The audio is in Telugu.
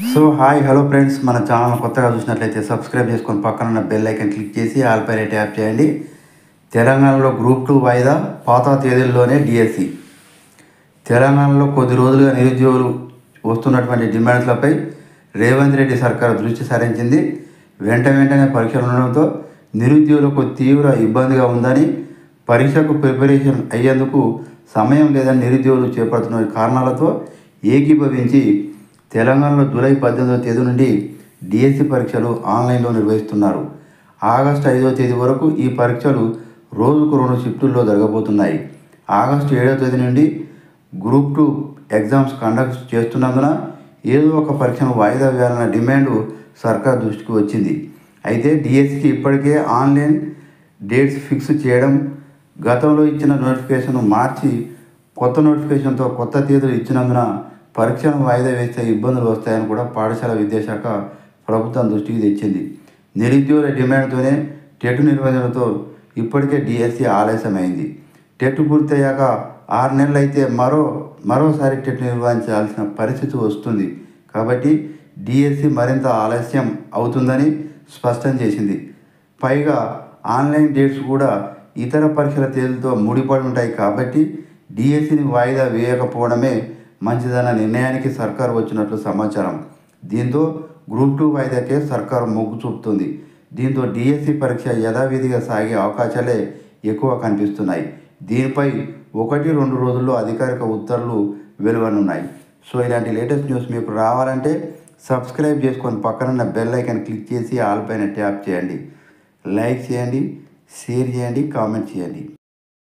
సో హాయ్ హలో ఫ్రెండ్స్, మన ఛానల్ కొత్తగా చూసినట్లయితే సబ్స్క్రైబ్ చేసుకొని పక్కన ఉన్న బెల్ ఐకన్ క్లిక్ చేసి ఆల్ పైన ట్యాప్ చేయండి. తెలంగాణలో గ్రూప్ 2 వాయిదా, పాత తేదీల్లోనే డిఎస్సి. తెలంగాణలో కొద్ది రోజులుగా నిరుద్యోగులు వస్తున్నటువంటి డిమాండ్లపై రేవంత్ రెడ్డి సర్కారు దృష్టి సారించింది. వెంటనే పరీక్షలు ఉండడంతో నిరుద్యోగులకు తీవ్ర ఇబ్బందిగా ఉందని, పరీక్షకు ప్రిపరేషన్ అయ్యేందుకు సమయం లేదని నిరుద్యోగులు చేపడుతున్న కారణాలతో ఏకీభవించి తెలంగాణలో జూలై 18వ తేదీ నుండి డిఎస్సి పరీక్షలు ఆన్లైన్లో నిర్వహిస్తున్నారు. ఆగస్టు 5వ తేదీ వరకు ఈ పరీక్షలు రోజుకు 2 షిఫ్టుల్లో జరగబోతున్నాయి. ఆగస్టు 7వ తేదీ నుండి గ్రూప్ 2 ఎగ్జామ్స్ కండక్ట్ చేస్తున్నందున ఏదో ఒక పరీక్షను వాయిదా వేయాలన్న డిమాండ్ సర్కార్ దృష్టికి వచ్చింది. అయితే డిఎస్సికి ఇప్పటికే ఆన్లైన్ డేట్స్ ఫిక్స్ చేయడం, గతంలో ఇచ్చిన నోటిఫికేషన్ మార్చి కొత్త నోటిఫికేషన్తో కొత్త తేదీలు ఇచ్చినందున పరీక్షను వాయిదా వేస్తే ఇబ్బందులు వస్తాయని కూడా పాఠశాల విద్యాశాఖ ప్రభుత్వం దృష్టికి తెచ్చింది. నిరుద్యోగుల డిమాండ్తోనే టెట్ నిర్వహణతో ఇప్పటికే డిఎస్సి ఆలస్యమైంది. టెట్ పూర్తయ్యాక 6 నెలలు అయితే మరోసారి టెట్ నిర్వహించాల్సిన పరిస్థితి వస్తుంది. కాబట్టి డిఎస్సి మరింత ఆలస్యం అవుతుందని స్పష్టం చేసింది. పైగా ఆన్లైన్ డేట్స్ కూడా ఇతర పరీక్షల తేదీలతో ముడిపడి ఉంటాయి. కాబట్టి డిఎస్సిని వాయిదా వేయకపోవడమే మంచిదన్న నిర్ణయానికి సర్కారు వచ్చినట్లు సమాచారం. దీంతో గ్రూప్ 2 వాయిదాకే సర్కారు మొగ్గు చూపుతుంది. దీంతో డిఎస్సి పరీక్ష యథావిధిగా సాగే అవకాశాలే ఎక్కువ కనిపిస్తున్నాయి. దీనిపై 1-2 రోజుల్లో అధికారిక ఉత్తర్వులు వెలువనున్నాయి. సో ఇలాంటి లేటెస్ట్ న్యూస్ మీకు రావాలంటే సబ్స్క్రైబ్ చేసుకొని పక్కనున్న బెల్ ఐకాన్ క్లిక్ చేసి ఆల్ పైన ట్యాప్ చేయండి. లైక్ చేయండి, షేర్ చేయండి, కామెంట్ చేయండి.